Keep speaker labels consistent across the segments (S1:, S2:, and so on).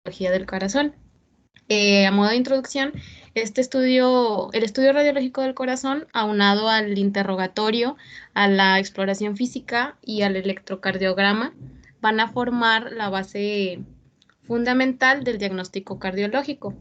S1: del corazón. A modo de introducción, el estudio radiológico del corazón, aunado al interrogatorio, a la exploración física y al electrocardiograma, van a formar la base fundamental del diagnóstico cardiológico.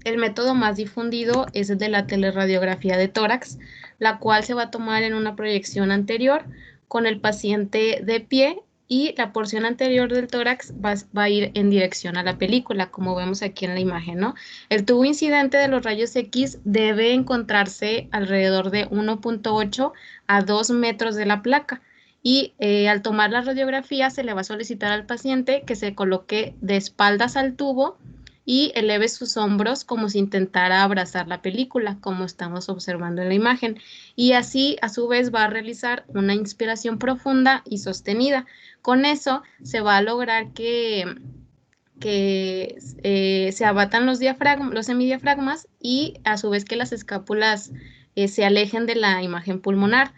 S1: El método más difundido es el de la teleradiografía de tórax, la cual se va a tomar en una proyección anterior con el paciente de pie y la porción anterior del tórax va a ir en dirección a la película, como vemos aquí en la imagen, ¿no? El tubo incidente de los rayos X debe encontrarse alrededor de 1.8 a 2 metros de la placa. Y al tomar la radiografía se le va a solicitar al paciente que se coloque de espaldas al tubo y eleve sus hombros como si intentara abrazar la película, como estamos observando en la imagen. Y así, a su vez, va a realizar una inspiración profunda y sostenida. Con eso se va a lograr que se abatan los semidiafragmas y a su vez que las escápulas se alejen de la imagen pulmonar.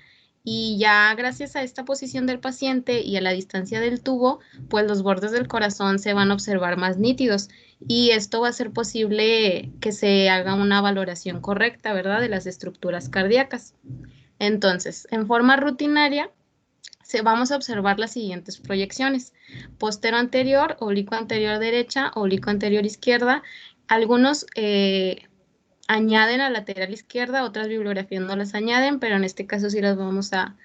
S1: Y ya gracias a esta posición del paciente y a la distancia del tubo, pues los bordes del corazón se van a observar más nítidos y esto va a ser posible que se haga una valoración correcta, ¿verdad?, de las estructuras cardíacas. Entonces, en forma rutinaria, vamos a observar las siguientes proyecciones: postero anterior, oblicuo anterior derecha, oblicuo anterior izquierda. Algunos añaden a lateral izquierda, otras bibliografías no las añaden, pero en este caso sí las vamos a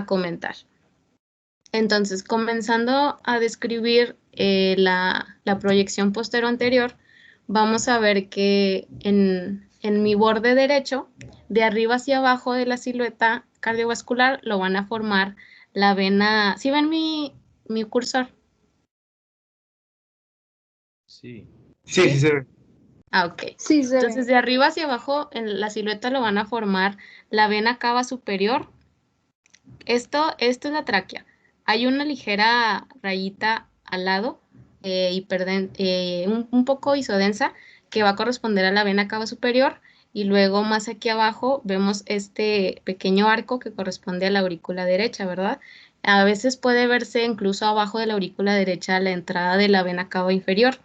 S1: comentar. Entonces, comenzando a describir la proyección postero anterior, vamos a ver que en mi borde derecho, de arriba hacia abajo de la silueta cardiovascular, lo van a formar la vena. ¿Sí ven mi cursor?
S2: Sí.
S3: Sí, sí se ve.
S1: Ah, ok.
S4: Sí, se
S1: Entonces,
S4: ve.
S1: de arriba hacia abajo, en la silueta lo van a formar la vena cava superior. Esto es la tráquea. Hay una ligera rayita al lado, un poco isodensa, que va a corresponder a la vena cava superior, y luego más aquí abajo vemos este pequeño arco que corresponde a la aurícula derecha, ¿verdad? A veces puede verse incluso abajo de la aurícula derecha la entrada de la vena cava inferior.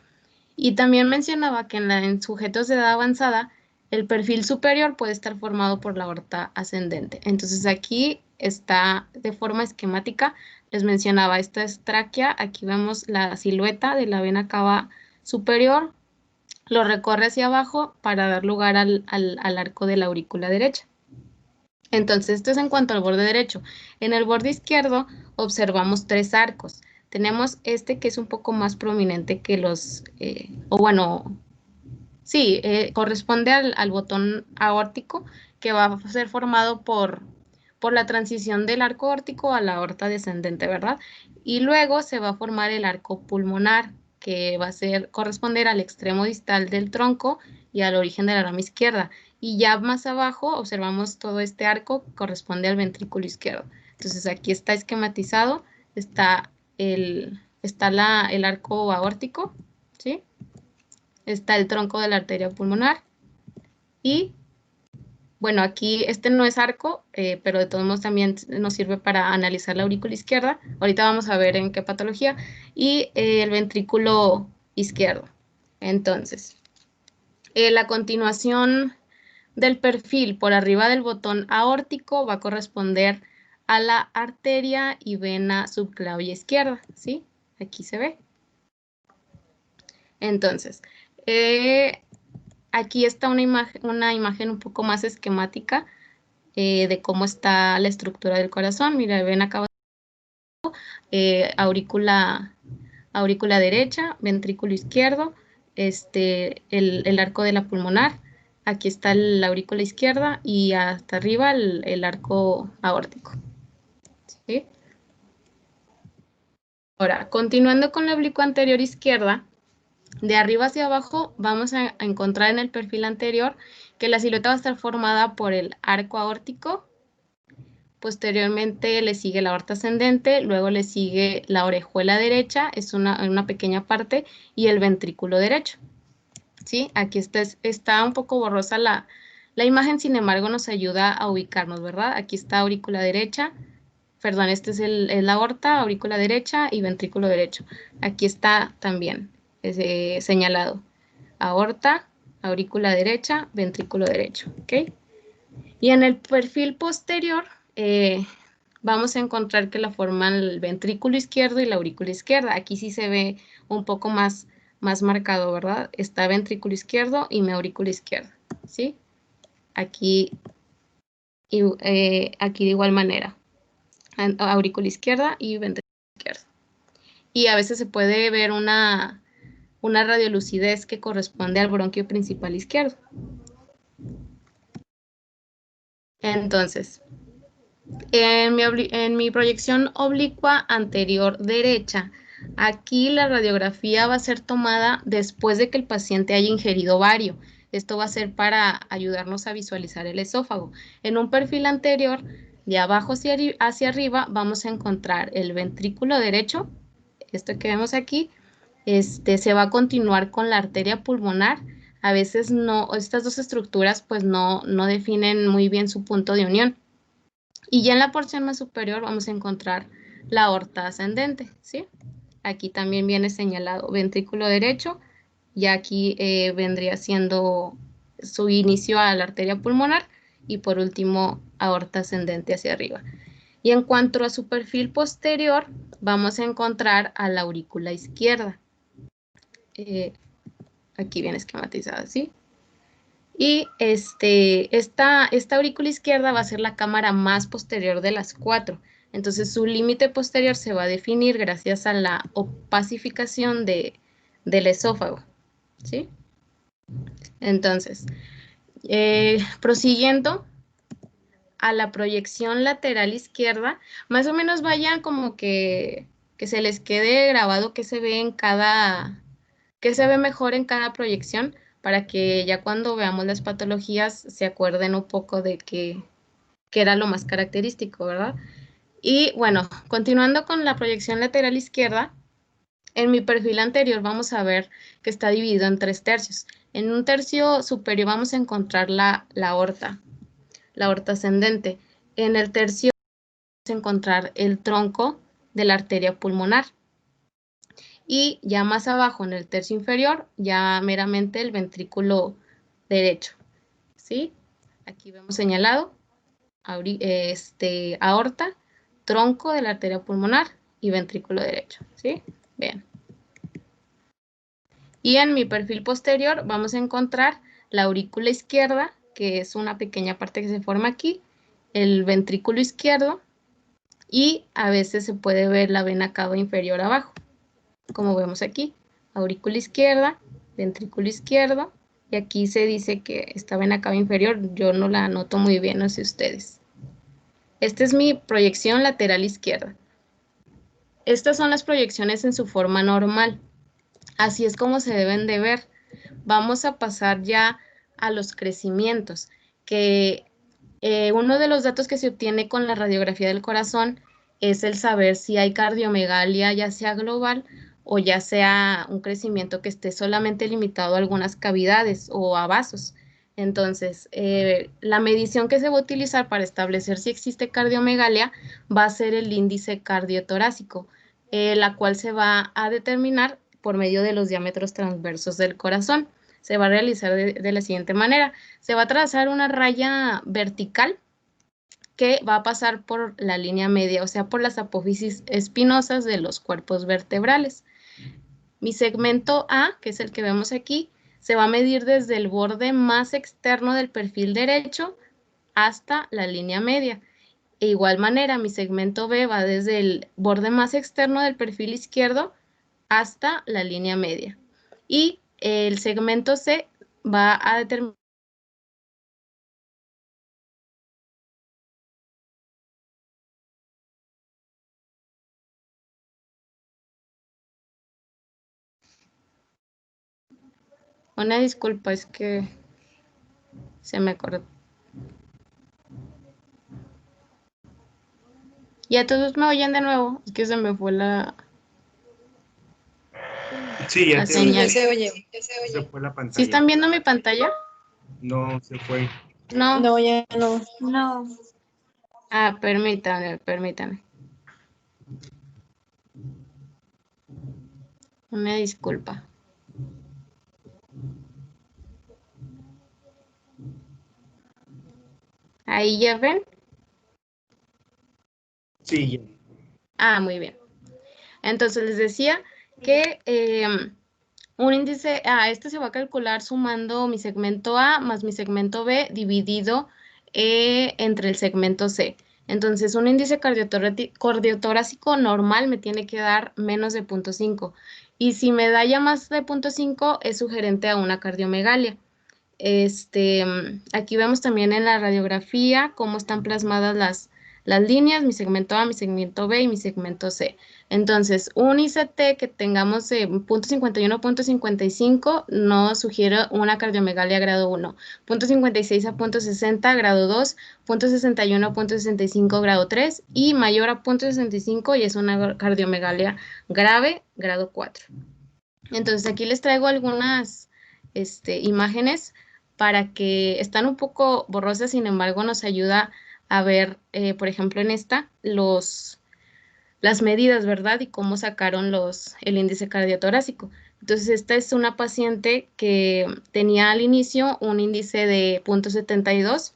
S1: Y también mencionaba que en sujetos de edad avanzada, el perfil superior puede estar formado por la aorta ascendente. Entonces aquí está de forma esquemática. Les mencionaba, esta es tráquea. Aquí vemos la silueta de la vena cava superior. Lo recorre hacia abajo para dar lugar al arco de la aurícula derecha. Entonces, esto es en cuanto al borde derecho. En el borde izquierdo observamos 3 arcos. Tenemos este que es un poco más prominente que corresponde al botón aórtico, que va a ser formado por la transición del arco aórtico a la aorta descendente, ¿verdad? Y luego se va a formar el arco pulmonar, que va a corresponder al extremo distal del tronco y al origen de la rama izquierda. Y ya más abajo observamos todo este arco que corresponde al ventrículo izquierdo. Entonces aquí está esquematizado, está el arco aórtico, ¿sí? Está el tronco de la arteria pulmonar y, bueno, aquí este no es arco, pero de todos modos también nos sirve para analizar la aurícula izquierda. Ahorita vamos a ver en qué patología. Y el ventrículo izquierdo. Entonces, la continuación del perfil por arriba del botón aórtico va a corresponder a la arteria y vena subclavia izquierda, ¿sí? Aquí se ve. Entonces, aquí está una imagen un poco más esquemática de cómo está la estructura del corazón. Mira, ven acá aurícula derecha, ventrículo izquierdo, el arco de la pulmonar. Aquí está la aurícula izquierda y hasta arriba el arco aórtico. ¿Sí? Ahora, continuando con la oblicuo anterior izquierda, de arriba hacia abajo vamos a encontrar en el perfil anterior que la silueta va a estar formada por el arco aórtico. Posteriormente le sigue la aorta ascendente, luego le sigue la orejuela derecha, es una pequeña parte, y el ventrículo derecho. ¿Sí? Aquí está un poco borrosa la imagen, sin embargo nos ayuda a ubicarnos, ¿verdad? Aquí está aurícula derecha, perdón, este es la aorta, aurícula derecha y ventrículo derecho. Aquí está también señalado. Aorta, aurícula derecha, ventrículo derecho, ¿ok? Y en el perfil posterior vamos a encontrar que la forman el ventrículo izquierdo y la aurícula izquierda. Aquí sí se ve un poco más marcado, ¿verdad? Está ventrículo izquierdo y mi aurícula izquierda, ¿sí? Aquí de igual manera, aurícula izquierda y ventrículo izquierdo. Y a veces se puede ver una radiolucidez que corresponde al bronquio principal izquierdo. Entonces, en mi proyección oblicua anterior derecha, aquí la radiografía va a ser tomada después de que el paciente haya ingerido bario. Esto va a ser para ayudarnos a visualizar el esófago. En un perfil anterior, de abajo hacia arriba, vamos a encontrar el ventrículo derecho, esto que vemos aquí. Se va a continuar con la arteria pulmonar. A veces no, estas dos estructuras pues no definen muy bien su punto de unión. Y ya en la porción más superior vamos a encontrar la aorta ascendente, ¿sí? Aquí también viene señalado ventrículo derecho, y aquí vendría siendo su inicio a la arteria pulmonar, y por último aorta ascendente hacia arriba. Y en cuanto a su perfil posterior, vamos a encontrar a la aurícula izquierda. Aquí viene esquematizada, ¿sí? Y esta aurícula izquierda va a ser la cámara más posterior de las 4. Entonces su límite posterior se va a definir gracias a la opacificación del esófago, ¿sí? Entonces, prosiguiendo a la proyección lateral izquierda, más o menos vayan como que se les quede grabado qué se ve qué se ve mejor en cada proyección, para que ya cuando veamos las patologías se acuerden un poco de qué era lo más característico, ¿verdad? Y bueno, continuando con la proyección lateral izquierda, en mi perfil anterior vamos a ver que está dividido en 3 tercios. En un tercio superior vamos a encontrar la aorta ascendente. En el tercio vamos a encontrar el tronco de la arteria pulmonar. Y ya más abajo, en el tercio inferior, ya meramente el ventrículo derecho, ¿sí? Aquí vemos señalado aorta, tronco de la arteria pulmonar y ventrículo derecho, ¿sí? Bien. Y en mi perfil posterior vamos a encontrar la aurícula izquierda, que es una pequeña parte que se forma aquí, el ventrículo izquierdo, y a veces se puede ver la vena cava inferior abajo, como vemos aquí, aurícula izquierda, ventrículo izquierdo, y aquí se dice que esta vena cava inferior, yo no la noto muy bien, no sé ustedes. Esta es mi proyección lateral izquierda. Estas son las proyecciones en su forma normal. Así es como se deben de ver. Vamos a pasar ya a los crecimientos, que uno de los datos que se obtiene con la radiografía del corazón es el saber si hay cardiomegalia, ya sea global o ya sea un crecimiento que esté solamente limitado a algunas cavidades o a vasos. Entonces, la medición que se va a utilizar para establecer si existe cardiomegalia va a ser el índice cardiotorácico, la cual se va a determinar por medio de los diámetros transversos del corazón. Se va a realizar de la siguiente manera. Se va a trazar una raya vertical que va a pasar por la línea media, o sea, por las apófisis espinosas de los cuerpos vertebrales. Mi segmento A, que es el que vemos aquí, se va a medir desde el borde más externo del perfil derecho hasta la línea media. De igual manera, mi segmento B va desde el borde más externo del perfil izquierdo hasta la línea media. Y el segmento C va a determinar una disculpa, es que se me cortó. ¿Ya todos me oyen de nuevo? Es que se me fue la
S2: Sí, ya te
S1: señal.
S2: oye.
S3: Ya se oye.
S2: Se fue la
S1: ¿Sí
S2: pantalla.
S1: están viendo mi pantalla?
S2: No, se fue.
S1: No.
S3: No, ya no.
S1: No. Ah, permítame. Una disculpa. ¿Ahí ya ven?
S2: Sí, ya.
S1: Ah, muy bien. Entonces les decía que un índice, este se va a calcular sumando mi segmento A más mi segmento B dividido entre el segmento C. Entonces, un índice cardiotorácico normal me tiene que dar menos de 0.5. Y si me da ya más de 0.5, es sugerente a una cardiomegalia. Aquí vemos también en la radiografía cómo están plasmadas las líneas, mi segmento A, mi segmento B y mi segmento C. Entonces, un ICT que tengamos de 0.51 0.55 nos sugiere una cardiomegalia grado 1, 0.56 a 0.60 grado 2, 0.61 a 0.65 grado 3 y mayor a 0.65 y es una cardiomegalia grave grado 4. Entonces, aquí les traigo algunas imágenes para que están un poco borrosas, sin embargo, nos ayuda a ver, por ejemplo, en esta, las medidas, ¿verdad? Y cómo sacaron el índice cardiotorácico. Entonces, esta es una paciente que tenía al inicio un índice de 0.72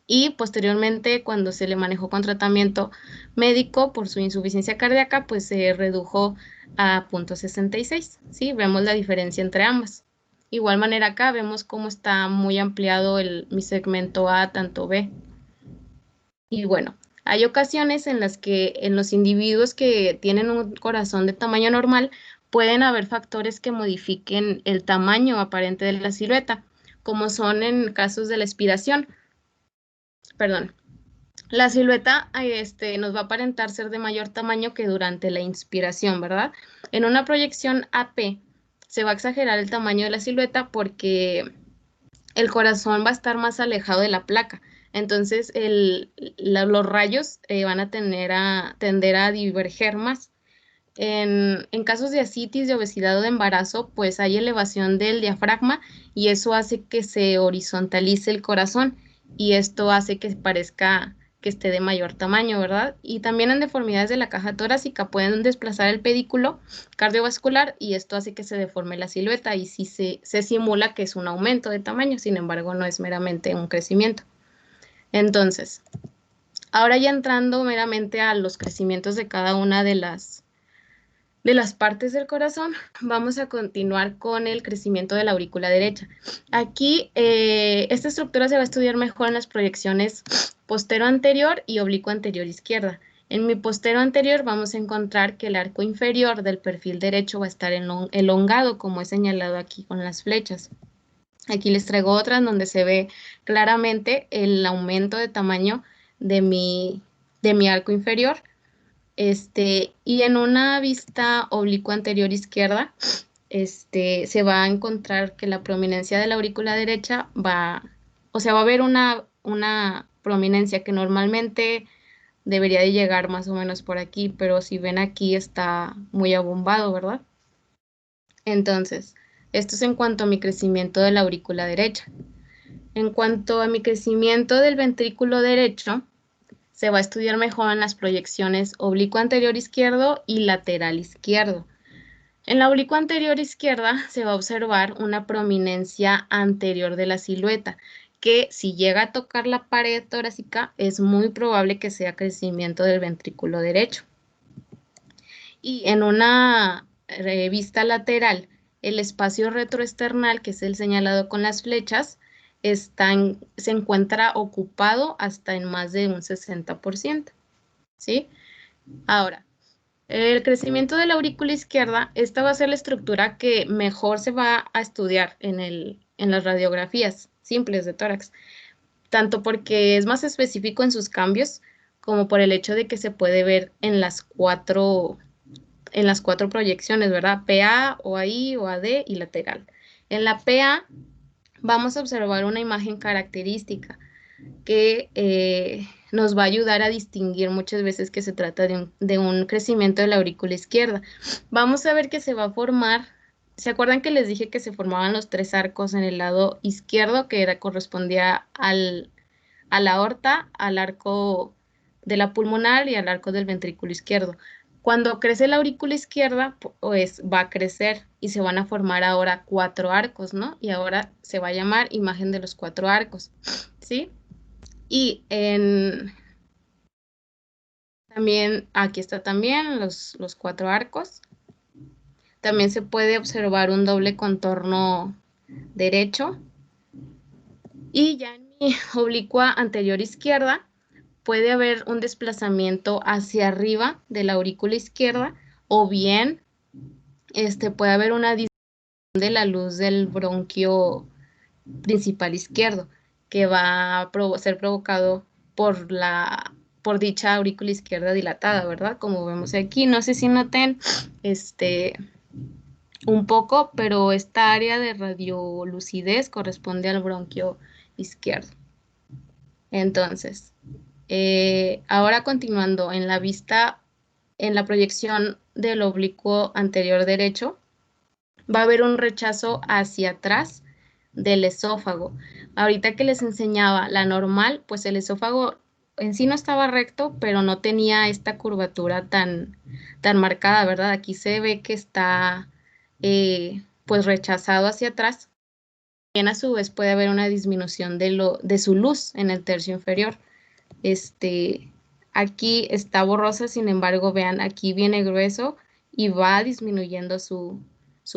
S1: y posteriormente, cuando se le manejó con tratamiento médico por su insuficiencia cardíaca, pues se redujo a 0.66, ¿sí? Vemos la diferencia entre ambas. Igual manera acá vemos cómo está muy ampliado mi segmento A, tanto B. Y bueno, hay ocasiones en las que en los individuos que tienen un corazón de tamaño normal pueden haber factores que modifiquen el tamaño aparente de la silueta, como son en casos de la expiración. Perdón. La silueta nos va a aparentar ser de mayor tamaño que durante la inspiración, ¿verdad? En una proyección AP se va a exagerar el tamaño de la silueta porque el corazón va a estar más alejado de la placa. Entonces, los rayos van a tender a diverger más. En casos de ascitis, de obesidad o de embarazo, pues hay elevación del diafragma y eso hace que se horizontalice el corazón y esto hace que parezca que esté de mayor tamaño, ¿verdad? Y también en deformidades de la caja torácica pueden desplazar el pedículo cardiovascular y esto hace que se deforme la silueta y sí se simula que es un aumento de tamaño, sin embargo no es meramente un crecimiento. Entonces, ahora ya entrando meramente a los crecimientos de cada una de las partes del corazón, vamos a continuar con el crecimiento de la aurícula derecha. Aquí, esta estructura se va a estudiar mejor en las proyecciones postero anterior y oblicuo anterior izquierda. En mi postero anterior vamos a encontrar que el arco inferior del perfil derecho va a estar elongado, como he señalado aquí con las flechas. Aquí les traigo otra en donde se ve claramente el aumento de tamaño de mi arco inferior. Y en una vista oblicua anterior izquierda, se va a encontrar que la prominencia de la aurícula derecha va a haber una prominencia que normalmente debería de llegar más o menos por aquí, pero si ven aquí está muy abombado, ¿verdad? Entonces, esto es en cuanto a mi crecimiento de la aurícula derecha. En cuanto a mi crecimiento del ventrículo derecho, se va a estudiar mejor en las proyecciones oblicuo anterior izquierdo y lateral izquierdo. En la oblicuo anterior izquierda se va a observar una prominencia anterior de la silueta, que si llega a tocar la pared torácica es muy probable que sea crecimiento del ventrículo derecho. Y en una vista lateral, el espacio retroesternal, que es el señalado con las flechas, se encuentra ocupado hasta en más de un 60%, ¿sí? Ahora, el crecimiento de la aurícula izquierda, esta va a ser la estructura que mejor se va a estudiar en las radiografías simples de tórax, tanto porque es más específico en sus cambios, como por el hecho de que se puede ver en las cuatro proyecciones, ¿verdad? PA, OAI, OAD y lateral. En la PA vamos a observar una imagen característica que nos va a ayudar a distinguir muchas veces que se trata de un crecimiento de la aurícula izquierda. Vamos a ver que se va a formar, ¿se acuerdan que les dije que se formaban los 3 arcos en el lado izquierdo que correspondía a la aorta, al arco de la pulmonar y al arco del ventrículo izquierdo? Cuando crece la aurícula izquierda, pues va a crecer y se van a formar ahora 4 arcos, ¿no? Y ahora se va a llamar imagen de los 4 arcos, ¿sí? Y también, aquí está también los 4 arcos. También se puede observar un doble contorno derecho. Y ya en mi oblicua anterior izquierda puede haber un desplazamiento hacia arriba de la aurícula izquierda, o bien puede haber una disminución de la luz del bronquio principal izquierdo, que va a ser provocado por dicha aurícula izquierda dilatada, ¿verdad? Como vemos aquí, no sé si noten un poco, pero esta área de radiolucidez corresponde al bronquio izquierdo. Entonces, ahora continuando en la vista, en la proyección del oblicuo anterior derecho, va a haber un rechazo hacia atrás del esófago. Ahorita que les enseñaba la normal, pues el esófago en sí no estaba recto, pero no tenía esta curvatura tan marcada, ¿verdad? Aquí se ve que está pues rechazado hacia atrás. También a su vez puede haber una disminución de su luz en el tercio inferior. Aquí está borrosa, sin embargo, vean, aquí viene grueso y va disminuyendo su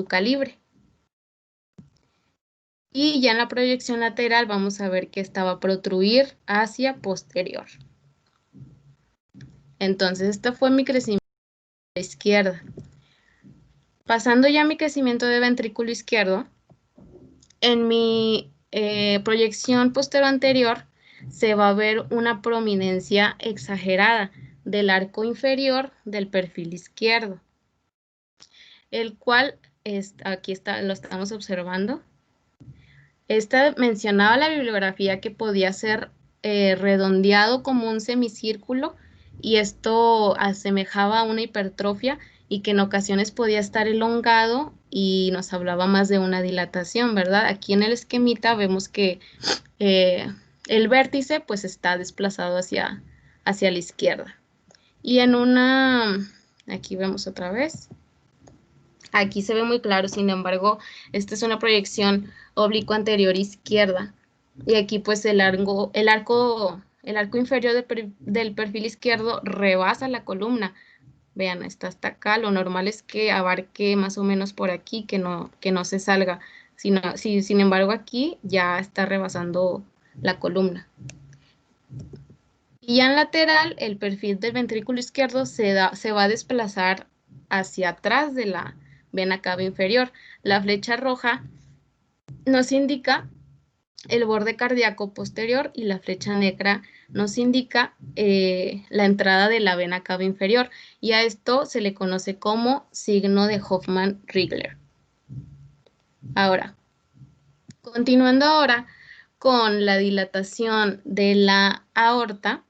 S1: calibre. Y ya en la proyección lateral vamos a ver que esta va a protruir hacia posterior. Entonces, este fue mi crecimiento a la izquierda. Pasando ya a mi crecimiento de ventrículo izquierdo, en mi proyección posterior anterior se va a ver una prominencia exagerada del arco inferior del perfil izquierdo, el cual aquí lo estamos observando. Esta mencionaba la bibliografía que podía ser redondeado como un semicírculo, y esto asemejaba a una hipertrofia, y que en ocasiones podía estar elongado y nos hablaba más de una dilatación, ¿verdad? Aquí en el esquemita vemos que el vértice pues está desplazado hacia la izquierda. Y aquí vemos otra vez. Aquí se ve muy claro, sin embargo, esta es una proyección oblicua anterior izquierda. Y aquí pues el arco inferior del perfil izquierdo rebasa la columna. Vean, está hasta acá. Lo normal es que abarque más o menos por aquí, que no se salga. Sin embargo, aquí ya está rebasando la columna. Y ya en lateral, el perfil del ventrículo izquierdo se va a desplazar hacia atrás de la vena cava inferior. La flecha roja nos indica el borde cardíaco posterior, y la flecha negra nos indica la entrada de la vena cava inferior, y a esto se le conoce como signo de Hoffmann-Rigler. Ahora, continuando ahora con la dilatación de la aorta,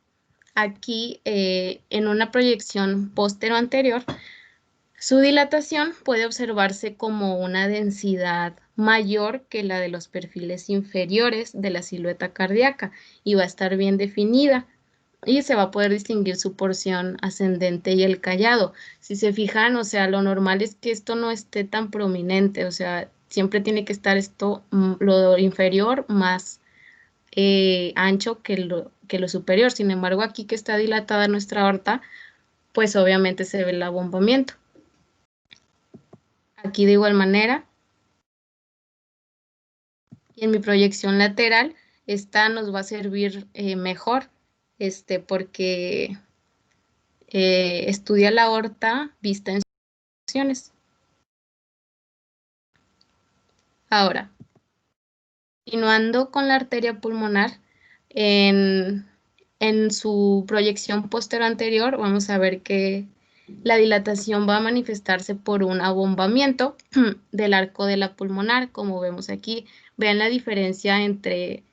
S1: aquí en una proyección postero anterior, su dilatación puede observarse como una densidad mayor que la de los perfiles inferiores de la silueta cardíaca, y va a estar bien definida, y se va a poder distinguir su porción ascendente y el callado. Si se fijan, o sea, lo normal es que esto no esté tan prominente, o sea, siempre tiene que estar lo inferior más ancho que lo superior. Sin embargo, aquí que está dilatada nuestra aorta, pues obviamente se ve el abombamiento. Aquí de igual manera, y en mi proyección lateral, esta nos va a servir mejor, porque estudia la aorta vista en secciones. Ahora, continuando con la arteria pulmonar, en su proyección posterior anterior, vamos a ver que la dilatación va a manifestarse por un abombamiento del arco de la pulmonar, como vemos aquí. Vean la diferencia entre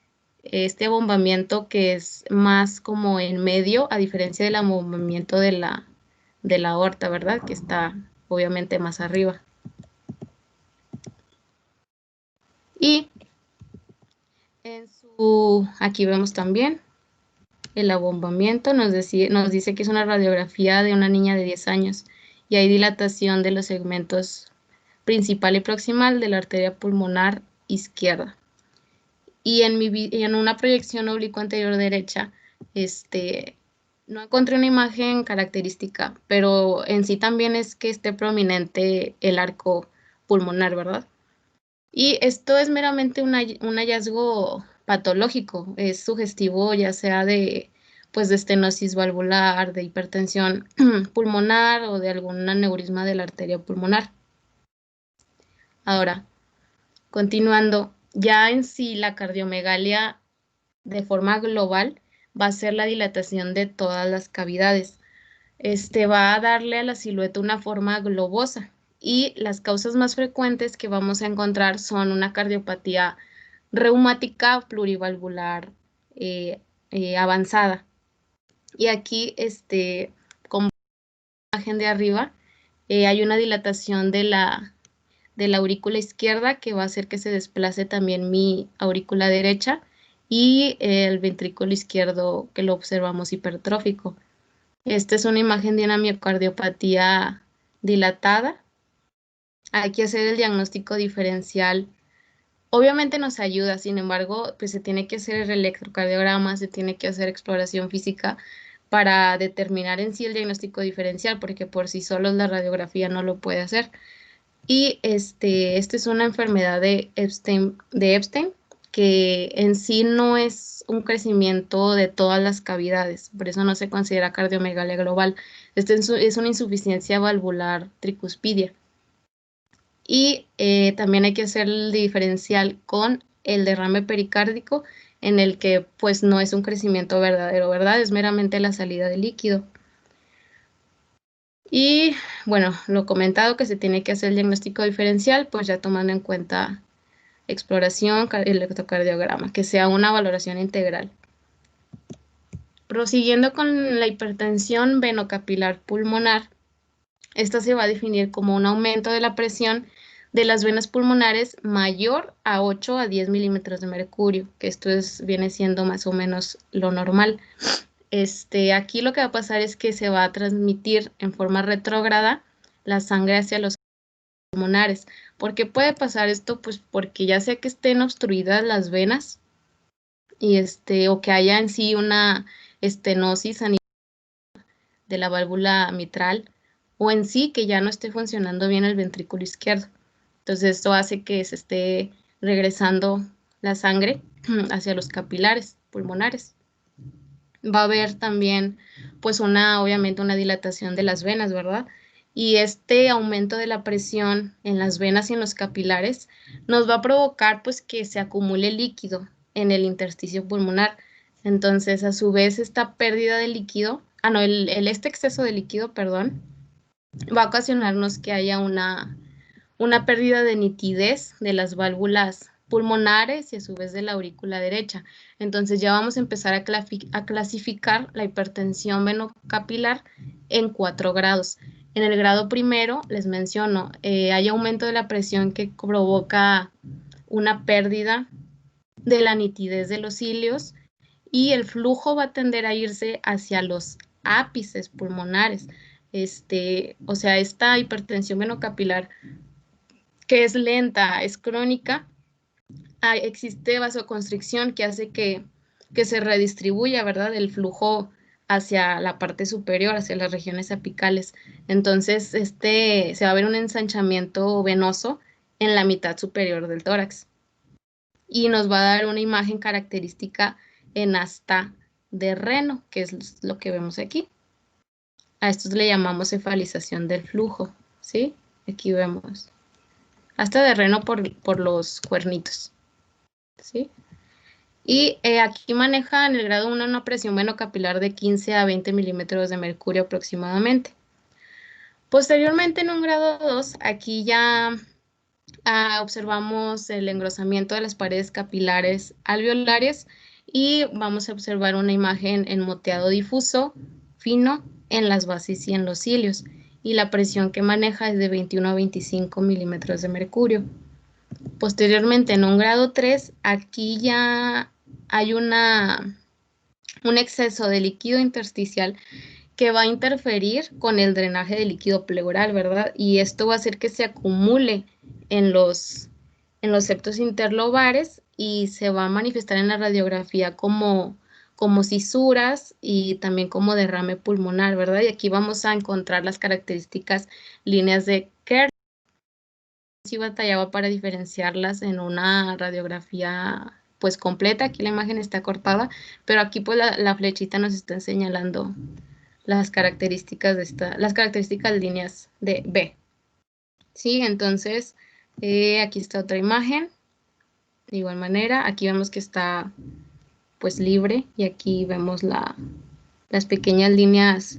S1: este abombamiento, que es más como en medio, a diferencia del abombamiento de la aorta, ¿verdad? Que está obviamente más arriba. Y aquí vemos también el abombamiento. Nos dice que es una radiografía de una niña de 10 años, y hay dilatación de los segmentos principal y proximal de la arteria pulmonar izquierda. y en una proyección oblicua anterior derecha, no encontré una imagen característica, pero en sí también es que esté prominente el arco pulmonar, ¿verdad? Y esto es meramente un hallazgo patológico, es sugestivo ya sea pues, de estenosis valvular, de hipertensión pulmonar o de algún aneurisma de la arteria pulmonar. Ahora, continuando, ya en sí la cardiomegalia de forma global va a ser la dilatación de todas las cavidades. Va a darle a la silueta una forma globosa y las causas más frecuentes que vamos a encontrar son una cardiopatía reumática plurivalvular avanzada. Y aquí, como la imagen de arriba, hay una dilatación de la aurícula izquierda que va a hacer que se desplace también mi aurícula derecha y el ventrículo izquierdo que lo observamos hipertrófico. Esta es una imagen de una miocardiopatía dilatada. Hay que hacer el diagnóstico diferencial. Obviamente nos ayuda, sin embargo, pues se tiene que hacer el electrocardiograma, se tiene que hacer exploración física para determinar en sí el diagnóstico diferencial, porque por sí solo la radiografía no lo puede hacer. Y esta es una enfermedad de Epstein, que en sí no es un crecimiento de todas las cavidades, por eso no se considera cardiomegalia global. Es una insuficiencia valvular tricuspidia. Y también hay que hacer el diferencial con el derrame pericárdico, en el que pues no es un crecimiento verdadero, ¿verdad? Es meramente la salida de líquido. Y bueno, lo comentado que se tiene que hacer el diagnóstico diferencial, pues ya tomando en cuenta exploración, electrocardiograma, que sea una valoración integral. Prosiguiendo con la hipertensión venocapilar pulmonar, esta se va a definir como un aumento de la presión de las venas pulmonares mayor a 8 a 10 milímetros de mercurio, que esto viene siendo más o menos lo normal. Aquí lo que va a pasar es que se va a transmitir en forma retrógrada la sangre hacia los pulmonares. ¿Por qué puede pasar esto? Pues porque ya sea que estén obstruidas las venas y o que haya en sí una estenosis a nivel de la válvula mitral, o en sí que ya no esté funcionando bien el ventrículo izquierdo. Entonces esto hace que se esté regresando la sangre hacia los capilares pulmonares. Va a haber también, pues obviamente una dilatación de las venas, ¿verdad? Y este aumento de la presión en las venas y en los capilares nos va a provocar, pues, que se acumule líquido en el intersticio pulmonar. Entonces, a su vez, esta pérdida de líquido, este exceso de líquido, perdón, va a ocasionarnos que haya una pérdida de nitidez de las válvulas pulmonares y a su vez de la aurícula derecha. Entonces ya vamos a empezar a clasificar la hipertensión venocapilar en 4 grados. En el grado primero, les menciono, hay aumento de la presión que provoca una pérdida de la nitidez de los cilios y el flujo va a tender a irse hacia los ápices pulmonares. O sea, esta hipertensión venocapilar que es lenta, es crónica, existe vasoconstricción que hace que se redistribuya, ¿verdad?, el flujo hacia la parte superior, hacia las regiones apicales. Entonces, se va a ver un ensanchamiento venoso en la mitad superior del tórax. Y nos va a dar una imagen característica en asta de Reno, que es lo que vemos aquí. A esto le llamamos cefalización del flujo, ¿sí? Aquí vemos asta de Reno por los cuernitos, ¿sí? Y aquí maneja en el grado 1 una presión venocapilar de 15 a 20 milímetros de mercurio aproximadamente. Posteriormente, en un grado 2, aquí ya observamos el engrosamiento de las paredes capilares alveolares y vamos a observar una imagen en moteado difuso, fino, en las bases y en los cilios. Y la presión que maneja es de 21 a 25 milímetros de mercurio. Posteriormente, en un grado 3, aquí ya hay un exceso de líquido intersticial que va a interferir con el drenaje de líquido pleural, ¿verdad? Y esto va a hacer que se acumule en los septos interlobares y se va a manifestar en la radiografía como cisuras y también como derrame pulmonar, ¿verdad? Y aquí vamos a encontrar las características líneas de Kerr. Sí batallaba para diferenciarlas en una radiografía pues completa. Aquí la imagen está cortada, pero aquí pues la flechita nos está señalando las características las características líneas de B. Sí, entonces aquí está otra imagen. De igual manera, aquí vemos que está pues libre y aquí vemos las pequeñas líneas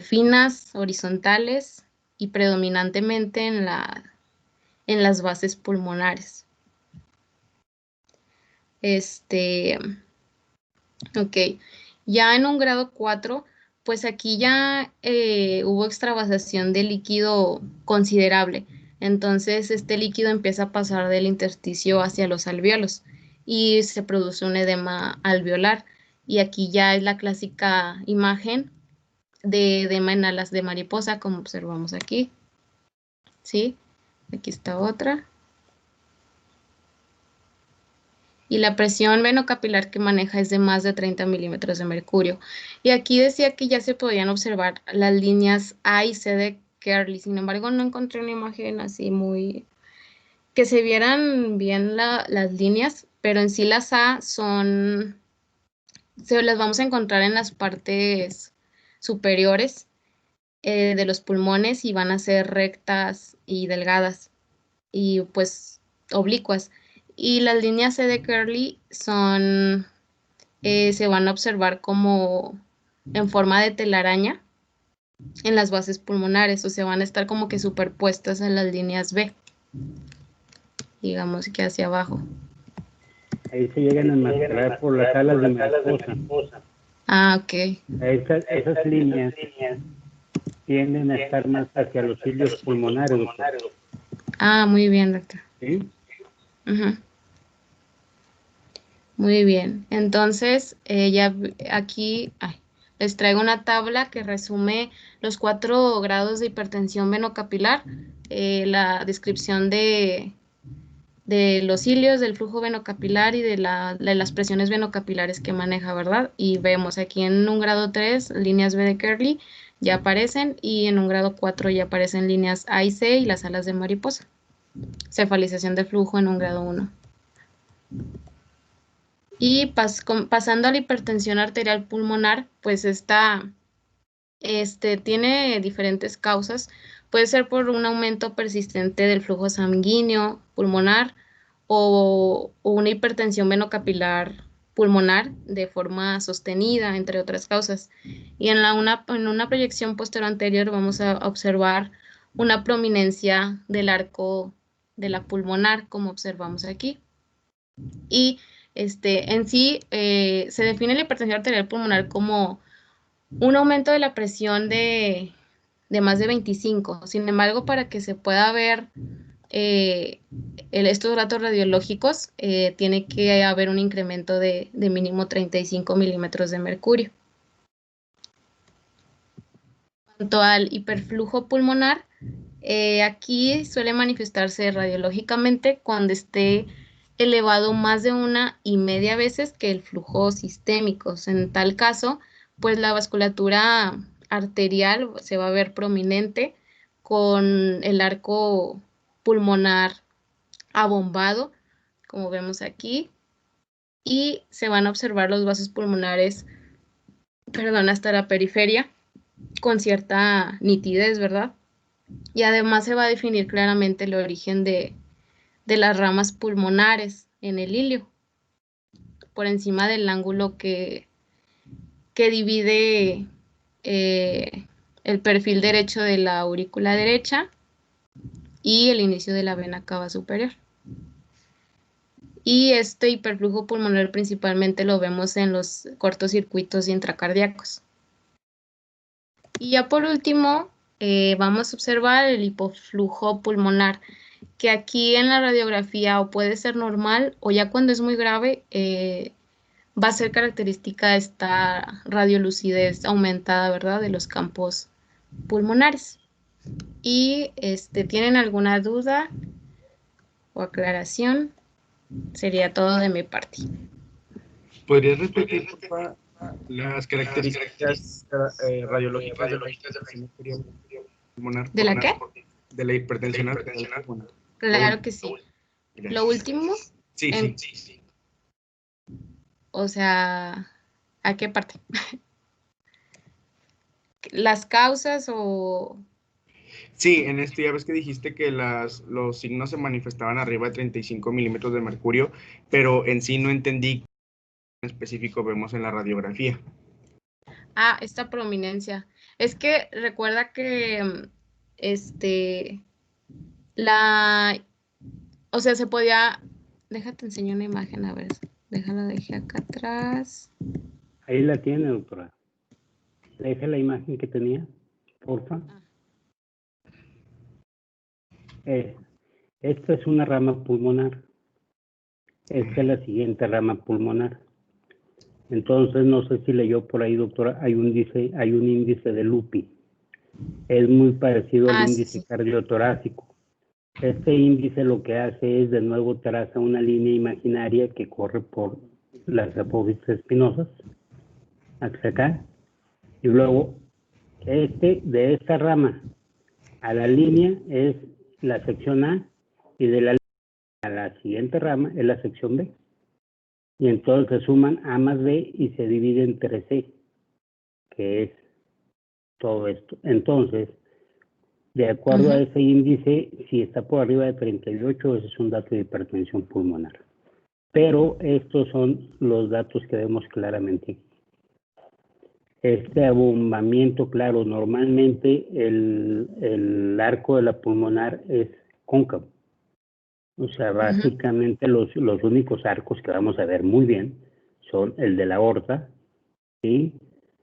S1: finas, horizontales y predominantemente en las bases pulmonares. Ok, ya en un grado 4, pues aquí ya hubo extravasación de líquido considerable. Entonces este líquido empieza a pasar del intersticio hacia los alvéolos y se produce un edema alveolar. Y aquí ya es la clásica imagen de edema en alas de mariposa, como observamos aquí. ¿Sí? Aquí está otra. Y la presión venocapilar que maneja es de más de 30 milímetros de mercurio. Y aquí decía que ya se podían observar las líneas A y C de Kerley. Sin embargo, no encontré una imagen así muy... que se vieran bien las líneas, pero en sí las A son... se las vamos a encontrar en las partes superiores de los pulmones y van a ser rectas y delgadas y pues oblicuas. Y las líneas C de Kerley son se van a observar como en forma de telaraña en las bases pulmonares, o sea, van a estar como que superpuestas en las líneas B, digamos que hacia abajo.
S3: Ahí se llegan a enmascarar por las alas de mariposa.
S1: Ah, ok.
S3: Esas líneas tienden a estar más hacia los cilios pulmonares, doctor.
S1: Ah, muy bien, doctor.
S3: ¿Sí?
S1: Muy bien. Entonces, ya aquí les traigo una tabla que resume los 4 grados de hipertensión venocapilar, la descripción de los cilios, del flujo venocapilar y de las presiones venocapilares que maneja, ¿verdad? Y vemos aquí en un grado 3, líneas B de Kerley ya aparecen y en un grado 4 ya aparecen líneas A y C y las alas de mariposa. Cefalización de flujo en un grado 1. Y pasando a la hipertensión arterial pulmonar, pues esta tiene diferentes causas. Puede ser por un aumento persistente del flujo sanguíneo pulmonar o una hipertensión venocapilar pulmonar de forma sostenida, entre otras causas. Y en una proyección posterior anterior vamos a observar una prominencia del arco de la pulmonar, como observamos aquí. Y en sí se define la hipertensión arterial pulmonar como un aumento de la presión de más de 25. Sin embargo, para que se pueda ver estos datos radiológicos, tiene que haber un incremento de mínimo 35 milímetros de mercurio. En cuanto al hiperflujo pulmonar, aquí suele manifestarse radiológicamente cuando esté elevado más de 1,5 veces que el flujo sistémico. En tal caso, pues la vasculatura arterial se va a ver prominente con el arco pulmonar abombado, como vemos aquí, y se van a observar los vasos pulmonares, hasta la periferia, con cierta nitidez, ¿verdad? Y además se va a definir claramente el origen de las ramas pulmonares en el ilio, por encima del ángulo que divide el perfil derecho de la aurícula derecha y el inicio de la vena cava superior. Y este hiperflujo pulmonar principalmente lo vemos en los cortocircuitos intracardíacos. Y ya por último, vamos a observar el hipoflujo pulmonar, que aquí en la radiografía o puede ser normal o ya cuando es muy grave va a ser característica esta radiolucidez aumentada, ¿verdad? De los campos pulmonares. Y ¿tienen alguna duda o aclaración? Sería todo de mi parte.
S2: ¿Podrías repetir, por favor, las características radiológicas de la hipertensión arterial pulmonar?
S1: ¿De la qué?
S2: De la hipertensión arterial pulmonar.
S1: Claro que sí.
S2: Gracias.
S1: Lo último,
S2: Sí,
S1: en-
S2: sí.
S1: o sea, ¿a qué parte? ¿Las causas o...?
S2: Sí, en esto ya ves que dijiste que los signos se manifestaban arriba de 35 milímetros de mercurio, pero en sí no entendí qué en específico vemos en la radiografía.
S1: Ah, esta prominencia. Es que recuerda que, la, o sea, se podía, déjate enseño una imagen, a ver, déjala, dejé acá atrás.
S3: Ahí la tiene, doctora. Deje la imagen que tenía, porfa. Esta es una rama pulmonar. Esta es la siguiente rama pulmonar. Entonces, no sé si leyó por ahí, doctora, hay un índice de Lupi. Es muy parecido al índice
S1: Sí.
S3: cardiotorácico. Este índice lo que hace es, de nuevo, traza una línea imaginaria que corre por las apófisis espinosas, hacia acá, y luego de esta rama a la línea es la sección A, y de la línea a la siguiente rama es la sección B. Y entonces se suman A más B y se divide entre C, que es todo esto. Entonces, de acuerdo a ese índice, si está por arriba de 38, ese es un dato de hipertensión pulmonar. Pero estos son los datos que vemos claramente. Este abombamiento, claro, normalmente el arco de la pulmonar es cóncavo. O sea, básicamente los únicos arcos que vamos a ver muy bien son el de la aorta, ¿sí?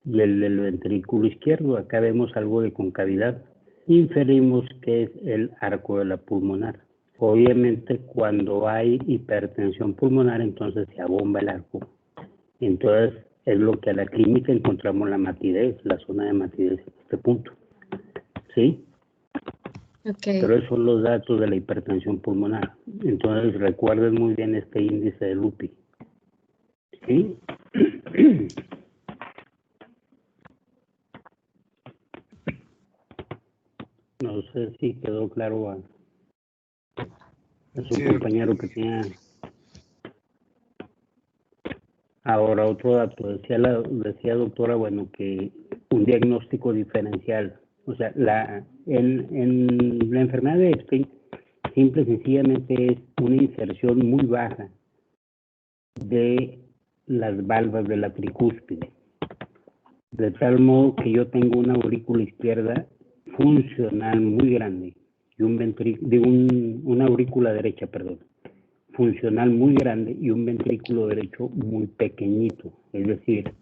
S3: Y el del ventrículo izquierdo. Acá vemos algo de concavidad. Inferimos que es el arco de la pulmonar. Obviamente, cuando hay hipertensión pulmonar, entonces se abomba el arco. Entonces, es lo que a la clínica encontramos la matidez, la zona de matidez en este punto. ¿Sí?
S1: Okay.
S3: Pero esos son los datos de la hipertensión pulmonar. Entonces, recuerden muy bien este índice de Lupi. ¿Sí? No sé si quedó claro a su compañero que tenía. Ahora, otro dato, decía doctora, bueno, que un diagnóstico diferencial, o sea, en la enfermedad de Epstein, simple y sencillamente es una inserción muy baja de las valvas de la tricúspide, de tal modo que yo tengo una aurícula izquierda funcional muy grande y una aurícula derecha, perdón, funcional muy grande y un ventrículo derecho muy pequeñito. Es decir,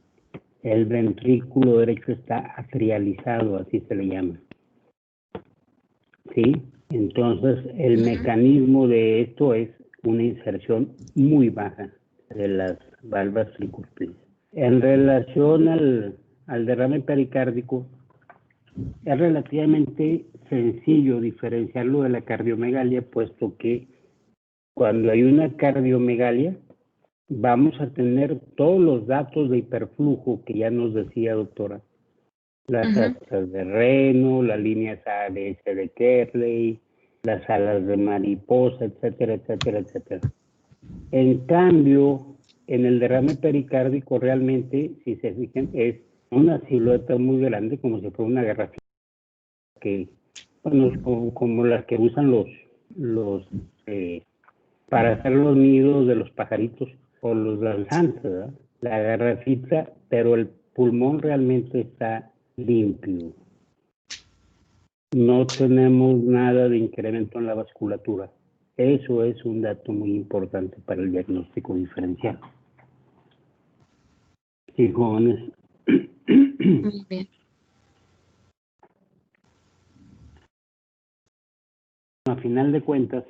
S3: el ventrículo derecho está atrializado, así se le llama. ¿Sí? Entonces, el mecanismo de esto es una inserción muy baja de las valvas tricúspides. En relación al derrame pericárdico, es relativamente sencillo diferenciarlo de la cardiomegalia, puesto que cuando hay una cardiomegalia, vamos a tener todos los datos de hiperflujo que ya nos decía, doctora. Las astas de Reno, las líneas ADS de Kerley, las alas de mariposa, etcétera, etcétera, etcétera. En cambio, en el derrame pericárdico realmente, si se fijan, es una silueta muy grande, como si fuera una garrafita, que, bueno, como las que usan para hacer los nidos de los pajaritos o los danzantes, ¿verdad? La garrafita, pero el pulmón realmente está limpio. No tenemos nada de incremento en la vasculatura. Eso es un dato muy importante para el diagnóstico diferencial. Sí, jóvenes.
S1: Muy bien.
S3: A final de cuentas,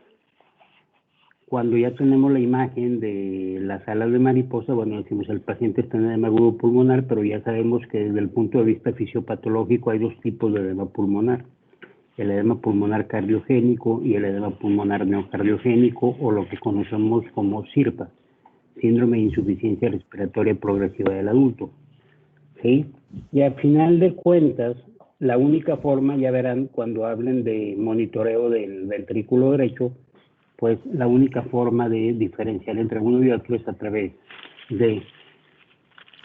S3: cuando ya tenemos la imagen de las alas de mariposa, bueno, decimos el paciente está en edema agudo pulmonar, pero ya sabemos que desde el punto de vista fisiopatológico hay dos tipos de edema pulmonar. el edema pulmonar cardiogénico y el edema pulmonar neocardiogénico, o lo que conocemos como SIRPA, síndrome de insuficiencia respiratoria progresiva del adulto. ¿Sí? Y al final de cuentas, la única forma, ya verán cuando hablen de monitoreo del ventrículo derecho, pues la única forma de diferenciar entre uno y otro es a través de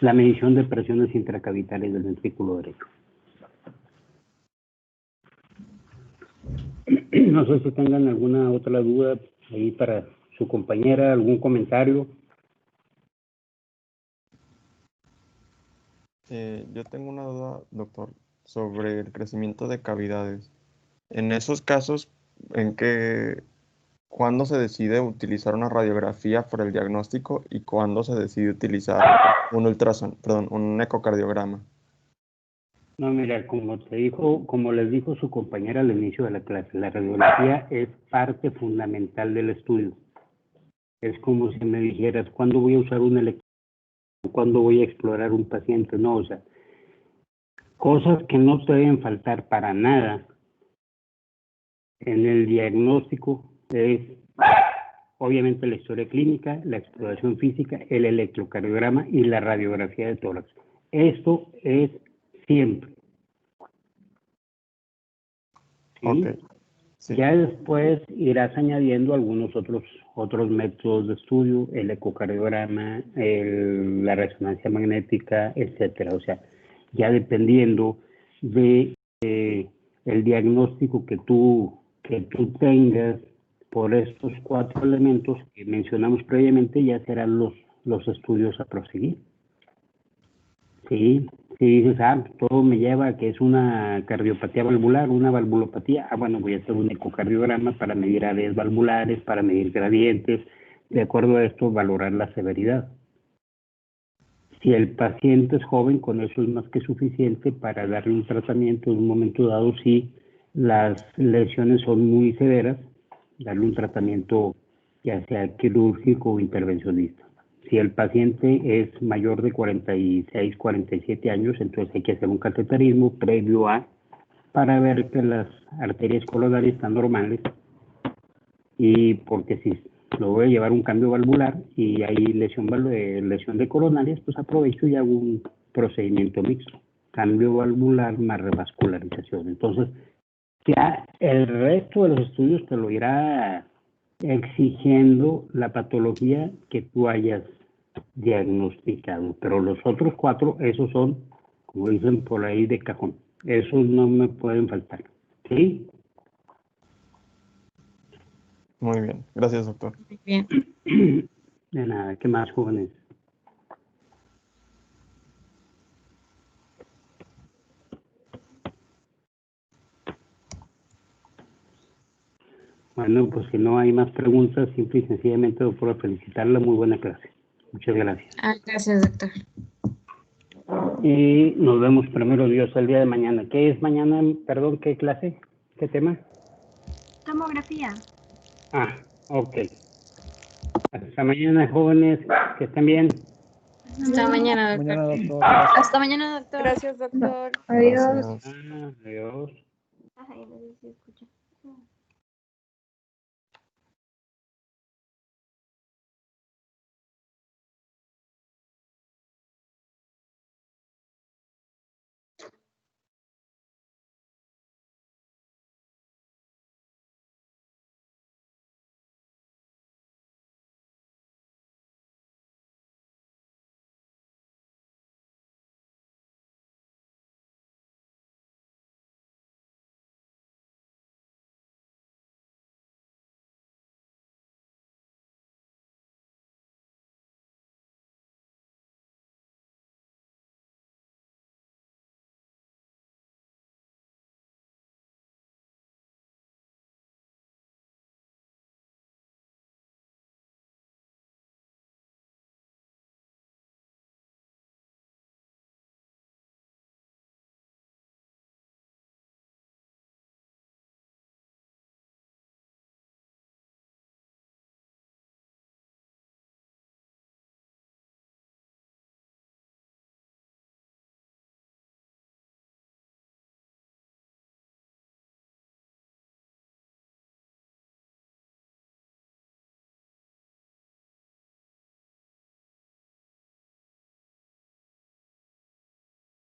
S3: la medición de presiones intracavitales del ventrículo derecho. No sé si tengan alguna otra duda ahí para su compañera, algún comentario.
S4: Yo tengo una duda, doctor, sobre el crecimiento de cavidades. En esos casos, ¿cuándo se decide utilizar una radiografía para el diagnóstico y cuándo se decide utilizar un ecocardiograma?
S3: No, mira, como les dijo su compañera al inicio de la clase, la radiografía es parte fundamental del estudio. Es como si me dijeras, ¿cuándo voy a usar un electro? ¿Cuándo voy a explorar un paciente? No, o sea, cosas que no te deben faltar para nada en el diagnóstico es, obviamente, la historia clínica, la exploración física, el electrocardiograma y la radiografía de tórax. Esto es siempre. ¿Sí?
S4: Ok, sí.
S3: Ya después irás añadiendo algunos otros métodos de estudio, el ecocardiograma, la resonancia magnética, etcétera. O sea, ya dependiendo de el diagnóstico que tú tengas por estos 4 elementos que mencionamos previamente, ya serán los estudios a proseguir. Sí, si dices, todo me lleva a que es una cardiopatía valvular, una valvulopatía, bueno, voy a hacer un ecocardiograma para medir áreas valvulares, para medir gradientes, de acuerdo a esto valorar la severidad. Si el paciente es joven, con eso es más que suficiente para darle un tratamiento en un momento dado. Si las lesiones son muy severas, darle un tratamiento ya sea quirúrgico o intervencionista. Si el paciente es mayor de 46, 47 años, entonces hay que hacer un cateterismo previo para ver que las arterias coronarias están normales, y porque si lo voy a llevar un cambio valvular y hay lesión de coronarias, pues aprovecho y hago un procedimiento mixto, cambio valvular más revascularización. Entonces, ya el resto de los estudios te lo irá exigiendo la patología que tú hayas diagnosticado, pero los otros 4, esos son, como dicen por ahí, de cajón. Esos no me pueden faltar. ¿Sí?
S4: Muy bien, gracias, doctor.
S1: Muy bien.
S3: De nada, ¿qué más, jóvenes? Bueno, pues si no hay más preguntas, simple y sencillamente, doctora, felicitarla, muy buena clase. Muchas gracias.
S1: Gracias, doctor.
S3: Y nos vemos, primero Dios, el día de mañana. ¿Qué es mañana? Perdón, ¿qué clase? ¿Qué tema?
S5: Tomografía.
S3: Ok. Hasta mañana, jóvenes, que estén bien.
S1: Hasta mañana, doctor.
S4: Mañana, doctor.
S1: Hasta mañana, doctor.
S5: Gracias, doctor.
S4: Gracias.
S3: Adiós.
S5: Ay, no sé si escucha.